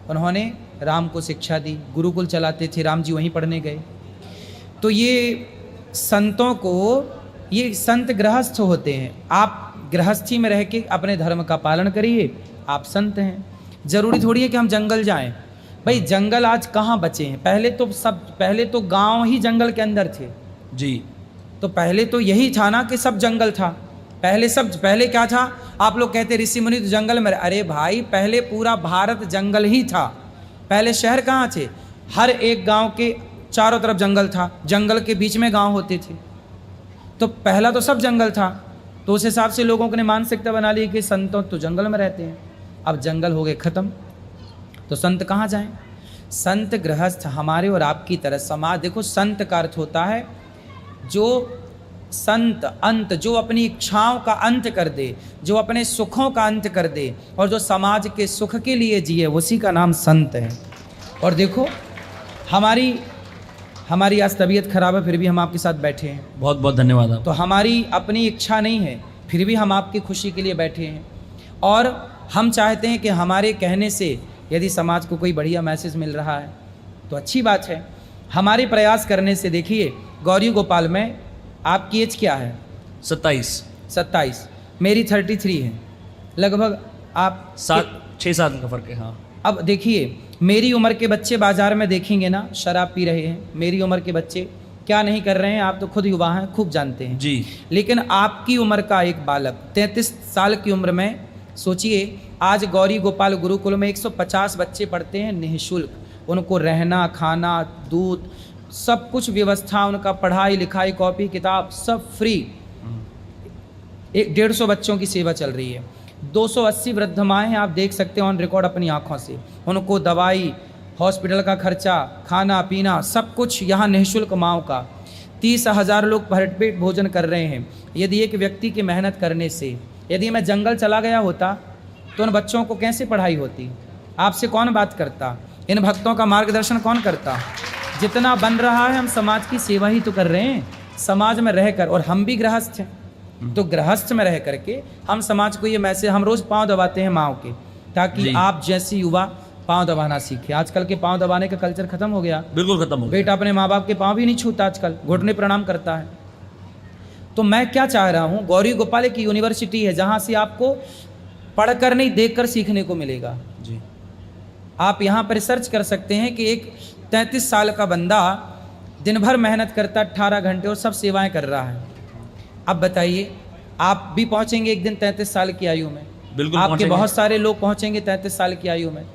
उन्होंने राम को शिक्षा दी, गुरुकुल चलाते थे, राम जी वहीं पढ़ने गए। तो ये संतों को, ये संत गृहस्थ होते हैं। आप गृहस्थी में रह के अपने धर्म का पालन करिए, आप संत हैं। जरूरी थोड़ी है कि हम जंगल जाएं। भाई जंगल आज कहाँ बचे हैं? पहले तो गांव ही जंगल के अंदर थे जी। तो पहले तो यही था ना कि सब जंगल था। पहले क्या था? आप लोग कहते ऋषि मुनि तो जंगल में, अरे भाई पहले पूरा भारत जंगल ही था। पहले शहर कहाँ थे? हर एक गांव के चारों तरफ जंगल था, जंगल के बीच में गांव होते थे। तो पहला तो सब जंगल था। तो उस हिसाब से लोगों ने मानसिकता बना ली कि संतों तो जंगल में रहते हैं। अब जंगल हो गए खत्म, तो संत कहाँ जाएं? संत गृहस्थ हमारे और आपकी तरह समाज। देखो संत का अर्थ होता है जो संत अंत, जो अपनी इच्छाओं का अंत कर दे, जो अपने सुखों का अंत कर दे और जो समाज के सुख के लिए जिए, उसी का नाम संत है। और देखो हमारी आज तबीयत खराब है, फिर भी हम आपके साथ बैठे हैं। बहुत बहुत धन्यवाद आप। तो हमारी अपनी इच्छा नहीं है, फिर भी हम आपकी खुशी के लिए बैठे हैं। और हम चाहते हैं कि हमारे कहने से यदि समाज को कोई बढ़िया मैसेज मिल रहा है तो अच्छी बात है। हमारे प्रयास करने से, देखिए गौरी गोपाल में आपकी एज क्या है? 27। मेरी 33 है लगभग। आप 6 साल का फर्क है। हाँ, अब देखिए मेरी उम्र के बच्चे बाजार में देखेंगे ना, शराब पी रहे हैं। मेरी उम्र के बच्चे क्या नहीं कर रहे हैं, आप तो खुद युवा हैं, खूब जानते हैं जी। लेकिन आपकी उम्र का एक बालक 33 साल की उम्र में, सोचिए आज गौरी गोपाल गुरुकुल में 150 बच्चे पढ़ते हैं निःशुल्क। उनको रहना, खाना, दूध, सब कुछ व्यवस्था, उनका पढ़ाई लिखाई, कॉपी किताब सब फ्री। 150 बच्चों की सेवा चल रही है। 280 वृद्ध माएँ हैं, आप देख सकते हैं ऑन रिकॉर्ड अपनी आँखों से। उनको दवाई, हॉस्पिटल का खर्चा, खाना पीना सब कुछ यहाँ निःशुल्क माओं का। 30,000 लोग भरपेट भोजन कर रहे हैं। यदि एक व्यक्ति की मेहनत करने से, यदि मैं जंगल चला गया होता तो उन बच्चों को कैसे पढ़ाई होती? आपसे कौन बात करता? इन भक्तों का मार्गदर्शन कौन करता? जितना बन रहा है हम समाज की सेवा ही तो कर रहे हैं, समाज में रहकर। और हम भी गृहस्थ हैं, तो गृहस्थ में रह करके हम समाज को ये मैसेज, हम रोज़ पाँव दबाते हैं माओं के, ताकि आप जैसी युवा पाँव दबाना सीखे। आजकल के पाँव दबाने का कल्चर खत्म हो गया, बिल्कुल खत्म हो गया। बेटा अपने माँ बाप के पाँव भी नहीं छूता आजकल, घुटने प्रणाम करता है। तो मैं क्या चाह रहा हूँ, गौरी गोपाल एक यूनिवर्सिटी है जहाँ से आपको पढ़कर नहीं देखकर सीखने को मिलेगा जी। आप यहाँ पर रिसर्च कर सकते हैं कि एक 33 साल का बंदा दिन भर मेहनत करता 18 घंटे और सब सेवाएं कर रहा है। अब बताइए, आप भी पहुँचेंगे एक दिन 33 साल की आयु में? बिल्कुल आपके पहुंचेंगे। बहुत सारे लोग पहुँचेंगे 33 साल की आयु में।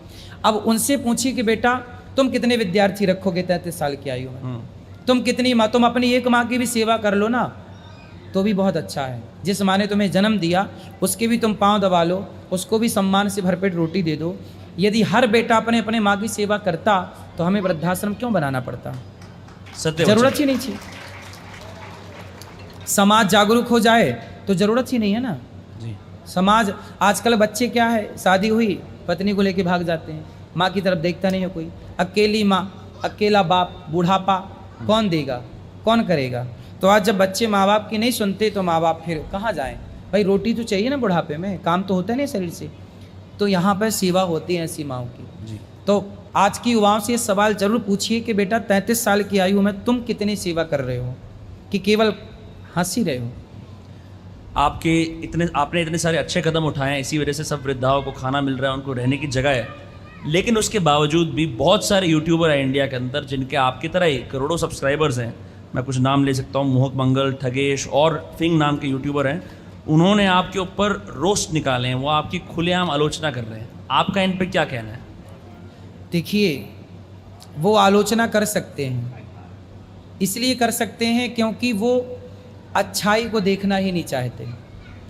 अब उनसे पूछिए कि बेटा तुम कितने विद्यार्थी रखोगे 33 साल की आयु में? तुम कितनी माँ, तुम अपनी एक माँ की भी सेवा कर लो ना, तो भी बहुत अच्छा है। जिस माँ ने तुम्हें जन्म दिया उसके भी तुम पाँव दबा लो, उसको भी सम्मान से भरपेट रोटी दे दो। यदि हर बेटा अपने अपने माँ की सेवा करता तो हमें वृद्धाश्रम क्यों बनाना पड़ता? सत्य जरूरत ही नहीं थी। समाज जागरूक हो जाए तो जरूरत ही नहीं है ना जी। समाज। आजकल बच्चे क्या है, शादी हुई पत्नी को लेके भाग जाते हैं, माँ की तरफ देखता नहीं है कोई। अकेली माँ, अकेला बाप, बुढ़ापा कौन देगा, कौन करेगा? तो आज जब बच्चे माँ बाप की नहीं सुनते तो माँ बाप फिर कहाँ जाएं? भाई रोटी तो चाहिए ना, बुढ़ापे में काम तो होता नहीं शरीर से। तो यहाँ पर सेवा होती है ऐसी माँओं की जी। तो आज की युवाओं से ये सवाल जरूर पूछिए कि बेटा 33 साल की आयु में तुम कितनी सेवा कर रहे हो, कि केवल हंस ही रहे हो? आपने इतने सारे अच्छे कदम उठाए हैं, इसी वजह से सब वृद्धाओं को खाना मिल रहा है, उनको रहने की जगह है। लेकिन उसके बावजूद भी बहुत सारे यूट्यूबर हैं इंडिया के अंदर जिनके आपकी तरह ही करोड़ों सब्सक्राइबर्स हैं। मैं कुछ नाम ले सकता हूँ, मोहक मंगल, ठगेश और फिंग नाम के यूट्यूबर हैं। उन्होंने आपके ऊपर रोस्ट निकाले हैं, वो आपकी खुलेआम आलोचना कर रहे हैं। आपका इन पर क्या कहना है? देखिए, वो आलोचना कर सकते हैं, इसलिए कर सकते हैं क्योंकि वो अच्छाई को देखना ही नहीं चाहते।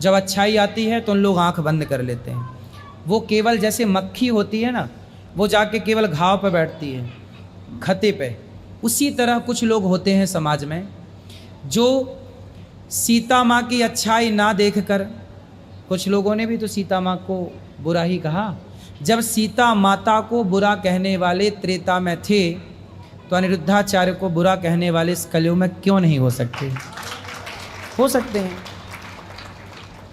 जब अच्छाई आती है तो उन लोग आंख बंद कर लेते हैं। वो केवल जैसे मक्खी होती है ना, वो जाके केवल घाव पर बैठती है, खते पे, उसी तरह कुछ लोग होते हैं समाज में जो सीता माँ की अच्छाई ना देखकर, कुछ लोगों ने भी तो सीता माँ को बुरा ही कहा। जब सीता माता को बुरा कहने वाले त्रेता में थे तो अनिरुद्धाचार्य को बुरा कहने वाले इस कलयुग में क्यों नहीं हो सकते? हो सकते हैं।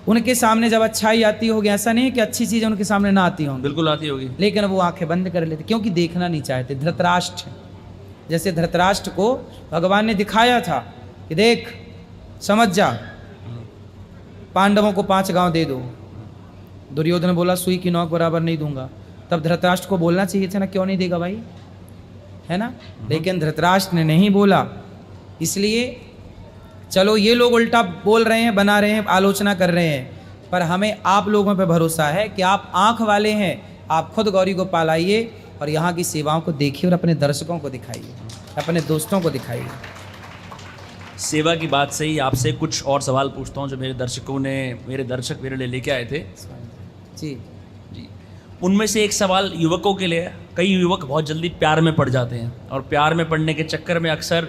उनके सामने जब अच्छाई आती होगी, ऐसा नहीं है कि अच्छी चीज़ उनके सामने ना आती होंगी, बिल्कुल आती होगी, लेकिन वो आंखें बंद कर लेते क्योंकि देखना नहीं चाहते। धृतराष्ट्र, जैसे धृतराष्ट्र को भगवान ने दिखाया था कि देख समझ जा, पांडवों को 5 गांव दे दो। दुर्योधन बोला सुई की नोक बराबर नहीं दूंगा। तब धृतराष्ट्र को बोलना चाहिए था ना, क्यों नहीं देगा भाई, है ना? लेकिन धृतराष्ट्र ने नहीं बोला। इसलिए चलो ये लोग उल्टा बोल रहे हैं, बना रहे हैं, आलोचना कर रहे हैं, पर हमें आप लोगों पे भरोसा है कि आप आंख वाले हैं। आप खुद गौरी गोपाल आइए और यहाँ की सेवाओं को देखिए और अपने दर्शकों को दिखाइए, अपने दोस्तों को दिखाइए। सेवा की बात से ही आपसे कुछ और सवाल पूछता हूँ जो मेरे दर्शक मेरे लिए लेके आए थे। जी जी, उनमें से एक सवाल युवकों के लिए है। कई युवक बहुत जल्दी प्यार में पड़ जाते हैं और प्यार में पड़ने के चक्कर में अक्सर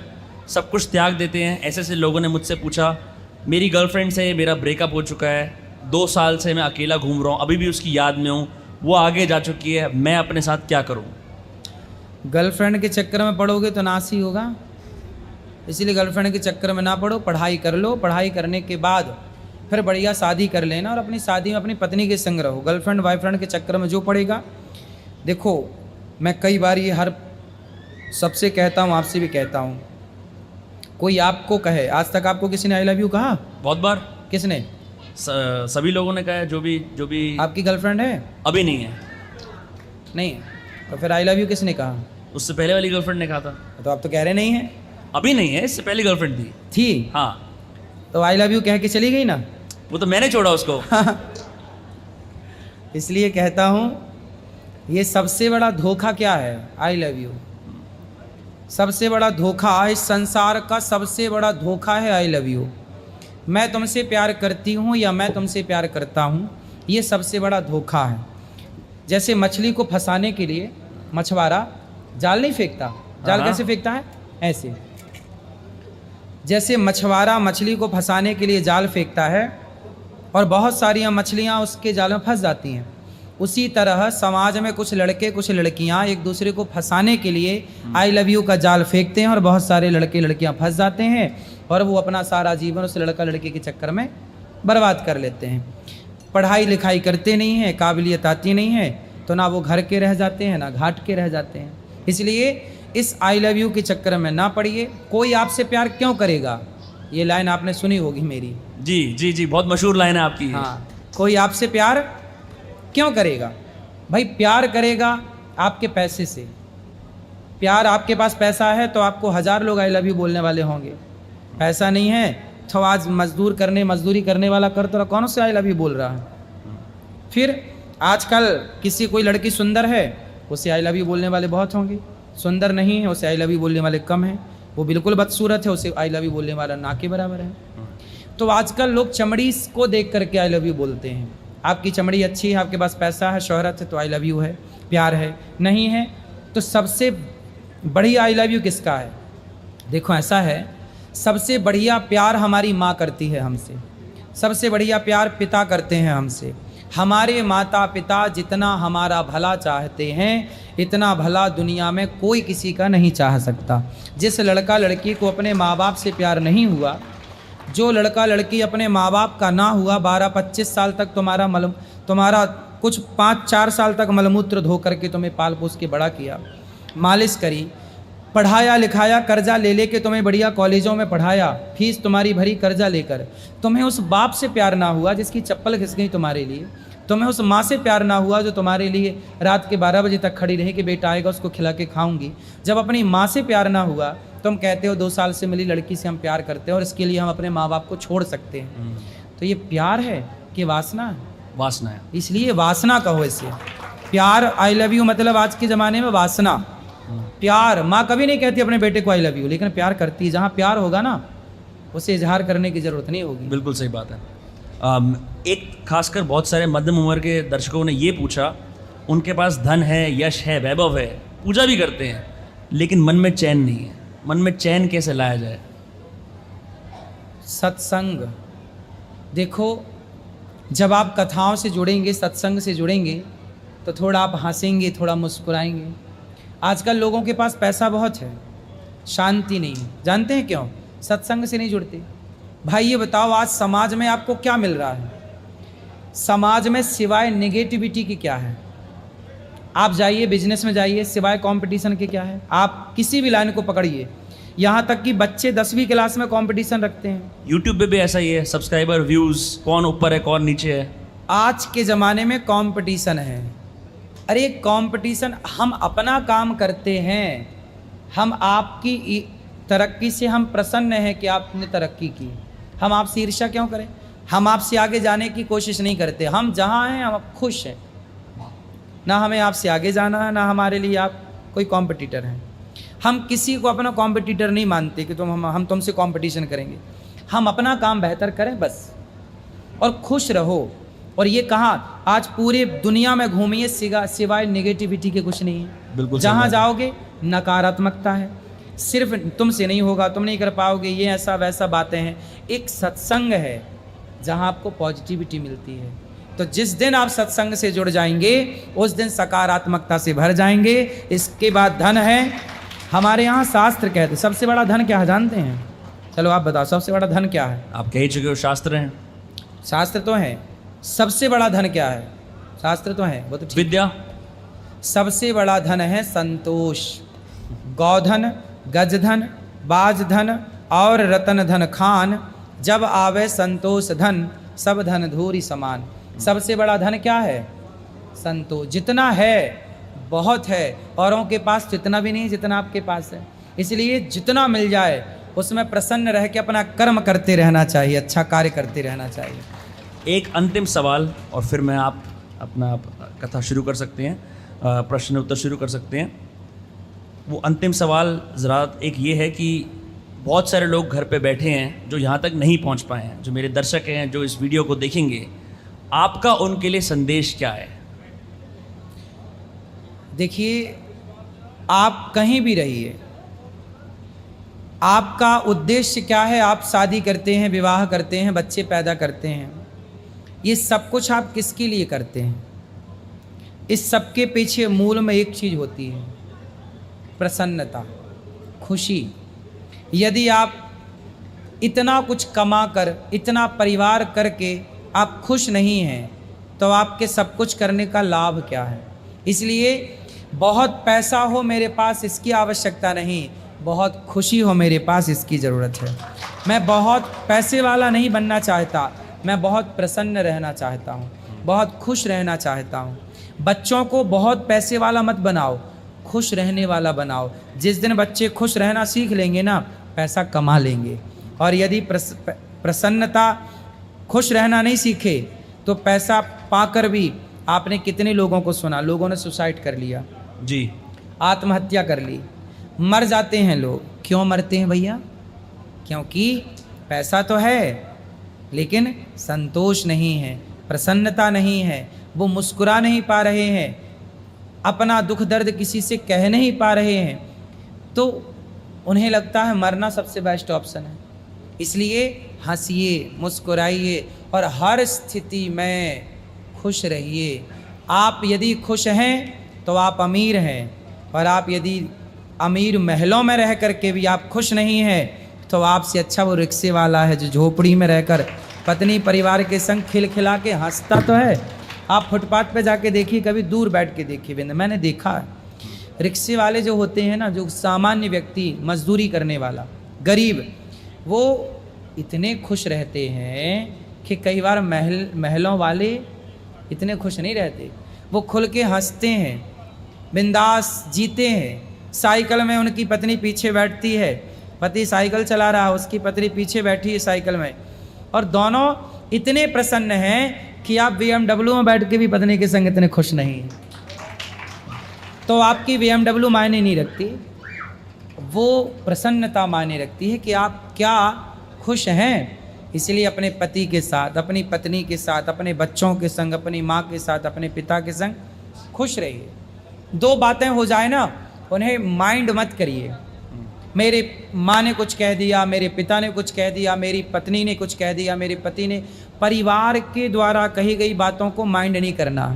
सब कुछ त्याग देते हैं। ऐसे लोगों ने मुझसे पूछा, मेरी गर्लफ्रेंड से मेरा ब्रेकअप हो चुका है, 2 साल से मैं अकेला घूम रहा हूँ, अभी भी उसकी याद में हूँ, वो आगे जा चुकी है, मैं अपने साथ क्या करूँ? गर्लफ्रेंड के चक्कर में पड़ोगे तो नाश ही होगा, इसीलिए गर्लफ्रेंड के चक्कर में ना पड़ो, पढ़ाई कर लो। पढ़ाई करने के बाद फिर बढ़िया शादी कर लेना और अपनी शादी में अपनी पत्नी के संग रहो। गर्लफ्रेंड बॉयफ्रेंड के चक्कर में जो पड़ेगा, देखो मैं कई बार ये हर सबसे कहता हूँ, आपसे भी कहता हूँ, कोई आपको कहे, आज तक आपको किसी ने आई लव यू कहा? बहुत बार। किसने? सभी लोगों ने कहा है, जो भी आपकी गर्लफ्रेंड है? अभी नहीं है। नहीं है तो फिर आई लव यू किसने कहा? उससे पहले वाली गर्लफ्रेंड ने कहा था। तो आप तो कह रहे नहीं है। अभी नहीं है, इससे पहली गर्लफ्रेंड थी? हाँ। तो आई लव यू कह के चली गई ना। वो तो मैंने छोड़ा उसको। इसलिए कहता हूँ, ये सबसे बड़ा धोखा क्या है? I love you. सबसे बड़ा धोखा इस संसार का, सबसे बड़ा धोखा है आई लव यू। मैं तुमसे प्यार करती हूँ या मैं तुमसे प्यार करता हूँ, ये सबसे बड़ा धोखा है। जैसे मछली को फंसाने के लिए मछुआरा जाल नहीं फेंकता। जाल कैसे फेंकता है? ऐसे। जैसे मछुआरा मछली को फंसाने के लिए जाल फेंकता है और बहुत सारी मछलियाँ उसके जाल में फंस जाती हैं, उसी तरह समाज में कुछ लड़के कुछ लड़कियाँ एक दूसरे को फंसाने के लिए आई लव यू का जाल फेंकते हैं और बहुत सारे लड़के लड़कियाँ फंस जाते हैं और वो अपना सारा जीवन उस लड़का लड़की के चक्कर में बर्बाद कर लेते हैं। पढ़ाई लिखाई करते नहीं हैं, काबिलियत आती नहीं है, तो ना वो घर के रह जाते हैं ना घाट के रह जाते हैं। इसलिए इस आई लव यू के चक्कर में ना पड़िए। कोई आपसे प्यार क्यों करेगा? ये लाइन आपने सुनी होगी मेरी। जी जी जी, बहुत मशहूर लाइन है आपकी। हाँ, कोई आपसे प्यार क्यों करेगा? भाई प्यार करेगा आपके पैसे से। प्यार, आपके पास पैसा है तो आपको 1000 लोग आई लव यू बोलने वाले होंगे। पैसा नहीं है तो आज मजदूरी करने वाला कर तो कौन से आई लव यू बोल रहा है? फिर आजकल किसी कोई लड़की सुंदर है, उसे आई लव यू बोलने वाले बहुत होंगे। सुंदर नहीं है, उसे आई लव यू बोलने वाले कम हैं। वो बिल्कुल बदसूरत है, उसे आई लव यू बोलने वाला ना के बराबर है। तो आजकल लोग चमड़ी को देख करके आई लव यू बोलते हैं। आपकी चमड़ी अच्छी है, आपके पास पैसा है, शोहरत है, तो आई लव यू है, प्यार है। नहीं है तो सबसे बढ़िया आई लव यू किसका है? देखो ऐसा है, सबसे बढ़िया प्यार हमारी माँ करती है हमसे, सबसे बढ़िया प्यार पिता करते हैं हमसे। हमारे माता पिता जितना हमारा भला चाहते हैं, इतना भला दुनिया में कोई किसी का नहीं चाह सकता। जिस लड़का लड़की को अपने माँ बाप से प्यार नहीं हुआ, जो लड़का लड़की अपने माँ बाप का ना हुआ, 12-25 साल तक तुम्हारा कुछ 5-4 साल तक मलमूत्र धो करके तुम्हें पाल पोस के बड़ा किया, मालिश करी, पढ़ाया लिखाया, कर्जा ले लेके तुम्हें बढ़िया कॉलेजों में पढ़ाया, फीस तुम्हारी भरी कर्जा लेकर, तुम्हें उस बाप से प्यार ना हुआ जिसकी चप्पल घिस गई तुम्हारे लिए, तुम्हें उस माँ से प्यार ना हुआ जो तुम्हारे लिए रात के 12 बजे तक खड़ी रही कि बेटा आएगा उसको खिला के खाऊंगी। जब अपनी माँ से प्यार ना हुआ, तुम कहते हो 2 साल से मिली लड़की से हम प्यार करते हैं और इसके लिए हम अपने माँ बाप को छोड़ सकते हैं। तो ये प्यार है कि वासना है? वासना है। इसलिए वासना कहो इसे। प्यार, आई लव यू मतलब आज के ज़माने में वासना। प्यार, माँ कभी नहीं कहती अपने बेटे को आई लव यू, लेकिन प्यार करती है। जहाँ प्यार होगा ना, उसे इजहार करने की ज़रूरत नहीं होगी। बिल्कुल सही बात है। एक खासकर बहुत सारे मध्यम उम्र के दर्शकों ने ये पूछा, उनके पास धन है, यश है, वैभव है, पूजा भी करते हैं, लेकिन मन में चैन नहीं है। मन में चैन कैसे लाया जाए? सत्संग। देखो, जब आप कथाओं से जुड़ेंगे, सत्संग से जुड़ेंगे, तो थोड़ा आप हंसेंगे, थोड़ा मुस्कुराएंगे। आजकल लोगों के पास पैसा बहुत है, शांति नहीं है। जानते हैं क्यों? सत्संग से नहीं जुड़ते। भाई ये बताओ, आज समाज में आपको क्या मिल रहा है? समाज में सिवाय नेगेटिविटी के क्या है? आप जाइए बिजनेस में जाइए, सिवाय कंपटीशन के क्या है? आप किसी भी लाइन को पकड़िए, यहाँ तक कि बच्चे 10वीं क्लास में कंपटीशन रखते हैं। यूट्यूब पे भी ऐसा ही है, सब्सक्राइबर, व्यूज़, कौन ऊपर है कौन नीचे है। आज के ज़माने में कंपटीशन है। अरे कंपटीशन, हम अपना काम करते हैं, हम आपकी तरक्की से हम प्रसन्न हैं कि आपने तरक्की की, हम आपसे ईर्ष्या क्यों करें? हम आपसे आगे जाने की कोशिश नहीं करते, हम जहाँ हैं हम खुश हैं, ना हमें आपसे आगे जाना है, ना हमारे लिए आप कोई कॉम्पिटिटर हैं। हम किसी को अपना कॉम्पिटिटर नहीं मानते कि हम तुमसे कंपटीशन करेंगे, हम अपना काम बेहतर करें बस, और खुश रहो। और ये कहाँ, आज पूरे दुनिया में घूमिए, सिवाय नेगेटिविटी के कुछ नहीं है। बिल्कुल जहाँ जाओगे नकारात्मकता है, सिर्फ तुमसे नहीं होगा, तुम नहीं कर पाओगे, ये ऐसा वैसा बातें हैं। एक सत्संग है जहाँ आपको पॉजिटिविटी मिलती है। तो जिस दिन आप सत्संग से जुड़ जाएंगे उस दिन सकारात्मकता से भर जाएंगे। इसके बाद धन है, हमारे यहाँ शास्त्र कहते हैं सबसे बड़ा धन क्या है जानते हैं? चलो आप बताओ, सबसे बड़ा धन क्या है? आप कह ही चुके हो, शास्त्र हैं। शास्त्र तो है। सबसे बड़ा धन क्या है? शास्त्र तो है, वो तो ठीक। विद्या। सबसे बड़ा धन है संतोष। गौधन, गजधन, बाजधन और रतन धन खान, जब आवे संतोष धन, सब धन धूरी समान। सबसे बड़ा धन क्या है? संतोष। जितना है बहुत है, औरों के पास तो इतना भी नहीं जितना आपके पास है। इसलिए जितना मिल जाए उसमें प्रसन्न रह के अपना कर्म करते रहना चाहिए, अच्छा कार्य करते रहना चाहिए। एक अंतिम सवाल और फिर मैं आप अपना कथा शुरू कर सकते हैं, प्रश्न उत्तर शुरू कर सकते हैं। वो अंतिम सवाल ज़रा एक ये है कि बहुत सारे लोग घर पे बैठे हैं जो यहाँ तक नहीं पहुँच पाए हैं, जो मेरे दर्शक हैं जो इस वीडियो को देखेंगे, आपका उनके लिए संदेश क्या है? देखिए, आप कहीं भी रहिए, आपका उद्देश्य क्या है? आप शादी करते हैं, विवाह करते हैं, बच्चे पैदा करते हैं, ये सब कुछ आप किसके लिए करते हैं? इस सब के पीछे मूल में एक चीज़ होती है, प्रसन्नता, खुशी। यदि आप इतना कुछ कमा कर, इतना परिवार करके आप खुश नहीं हैं, तो आपके सब कुछ करने का लाभ क्या है? इसलिए बहुत पैसा हो मेरे पास इसकी आवश्यकता नहीं, बहुत खुशी हो मेरे पास इसकी ज़रूरत है। मैं बहुत पैसे वाला नहीं बनना चाहता, मैं बहुत प्रसन्न रहना चाहता हूँ, बहुत खुश रहना चाहता हूँ। बच्चों को बहुत पैसे वाला मत बनाओ, खुश रहने वाला बनाओ। जिस दिन बच्चे खुश रहना सीख लेंगे ना, पैसा कमा लेंगे। और यदि प्रसन्नता, खुश रहना नहीं सीखे तो पैसा पाकर भी, आपने कितने लोगों को सुना, लोगों ने सुसाइड कर लिया जी, आत्महत्या कर ली, मर जाते हैं लोग। क्यों मरते हैं भैया? क्योंकि पैसा तो है लेकिन संतोष नहीं है, प्रसन्नता नहीं है, वो मुस्कुरा नहीं पा रहे हैं, अपना दुख दर्द किसी से कह नहीं पा रहे हैं, तो उन्हें लगता है मरना सबसे बेस्ट ऑप्शन है। इसलिए हंसिए, मुस्कुराइए और हर स्थिति में खुश रहिए। आप यदि खुश हैं तो आप अमीर हैं, और आप यदि अमीर महलों में रह कर के भी आप खुश नहीं हैं, तो आपसे अच्छा वो रिक्शे वाला है जो झोपड़ी में रहकर पत्नी परिवार के संग खिलखिला के हंसता तो है। आप फुटपाथ पे जाके देखिए, कभी दूर बैठ के देखिए, मैंने देखा है। रिक्शे वाले जो होते हैं ना, जो सामान्य व्यक्ति, मजदूरी करने वाला, गरीब, वो इतने खुश रहते हैं कि कई बार महलों वाले इतने खुश नहीं रहते। वो खुल के हंसते हैं, बिंदास जीते हैं। साइकिल में उनकी पत्नी पीछे बैठती है, पति साइकिल चला रहा है, उसकी पत्नी पीछे बैठी है साइकिल में, और दोनों इतने प्रसन्न हैं कि आप BMW में बैठ के भी पत्नी के संग इतने खुश नहीं हैं। तो आपकी BMW मायने नहीं रखती, वो प्रसन्नता मायने रखती है कि आप क्या खुश हैं। इसलिए अपने पति के साथ, अपनी पत्नी के साथ, अपने बच्चों के संग, अपनी माँ के साथ, अपने पिता के संग खुश रहिए। दो बातें हो जाए ना, उन्हें माइंड मत करिए। मेरे माँ ने कुछ कह दिया, मेरे पिता ने कुछ कह दिया, मेरी पत्नी ने कुछ कह दिया, मेरे पति ने, परिवार के द्वारा कही गई बातों को माइंड नहीं करना।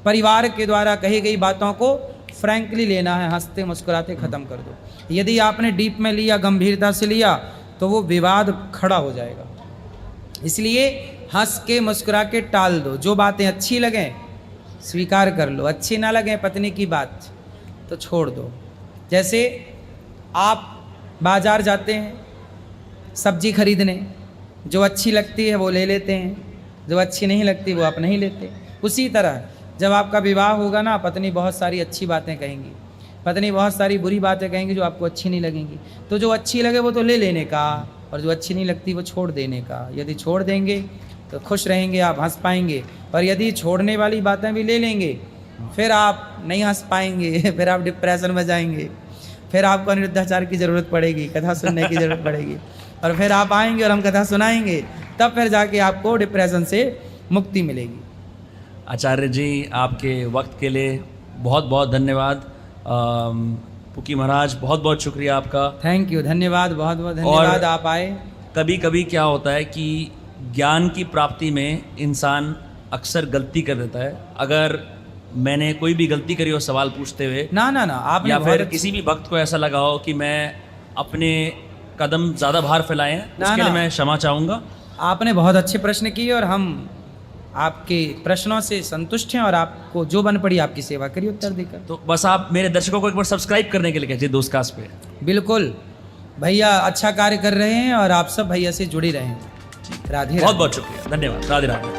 परिवार के द्वारा कही गई बातों को फ्रैंकली लेना है, हंसते मुस्कुराते ख़त्म कर दो। यदि आपने डीप में लिया, गंभीरता से लिया, तो वो विवाद खड़ा हो जाएगा। इसलिए हंस के मुस्कुरा के टाल दो। जो बातें अच्छी लगें स्वीकार कर लो, अच्छी ना लगें पत्नी की बात तो छोड़ दो। जैसे आप बाज़ार जाते हैं सब्जी खरीदने, जो अच्छी लगती है वो ले लेते हैं, जो अच्छी नहीं लगती वो आप नहीं लेते। उसी तरह जब आपका विवाह होगा ना, पत्नी बहुत सारी अच्छी बातें कहेंगी, पत्नी बहुत सारी बुरी बातें कहेंगी जो आपको अच्छी नहीं लगेंगी, तो जो अच्छी लगे वो तो ले लेने का, और जो अच्छी नहीं लगती वो छोड़ देने का। यदि छोड़ देंगे तो खुश रहेंगे, आप हंस पाएंगे, और यदि छोड़ने वाली बातें भी ले लेंगे फिर आप नहीं हंस पाएंगे, फिर आप डिप्रेशन में जाएंगे, फिर आपको अनिरुद्धाचार की ज़रूरत पड़ेगी, कथा सुनने की ज़रूरत पड़ेगी, और फिर आप आएंगे और हम कथा सुनाएंगे, तब फिर जाके आपको डिप्रेशन से मुक्ति मिलेगी। आचार्य जी, आपके वक्त के लिए बहुत बहुत धन्यवाद। पुकी महाराज, बहुत बहुत शुक्रिया आपका। थैंक यू, धन्यवाद, बहुत बहुत धन्यवाद, आप आए। कभी कभी क्या होता है कि ज्ञान की प्राप्ति में इंसान अक्सर गलती कर देता है। अगर मैंने कोई भी गलती करी हो सवाल पूछते हुए, ना ना ना, आपने या बहुत फिर किसी भी भक्त को ऐसा लगा हो कि मैं अपने कदम ज़्यादा बाहर फैलाए हैं, उसके लिए मैं क्षमा चाहूँगा। आपने बहुत अच्छे प्रश्न किए और हम आपके प्रश्नों से संतुष्ट हैं, और आपको जो बन पड़ी आपकी सेवा करिए उत्तर देकर। तो बस आप मेरे दर्शकों को एक बार सब्सक्राइब करने के लिए कहिए दोस्तकास्ट पे। बिल्कुल भैया, अच्छा कार्य कर रहे हैं और आप सब भैया से जुड़े रहें। राधे बहुत बहुत शुक्रिया, धन्यवाद, राधे राधे।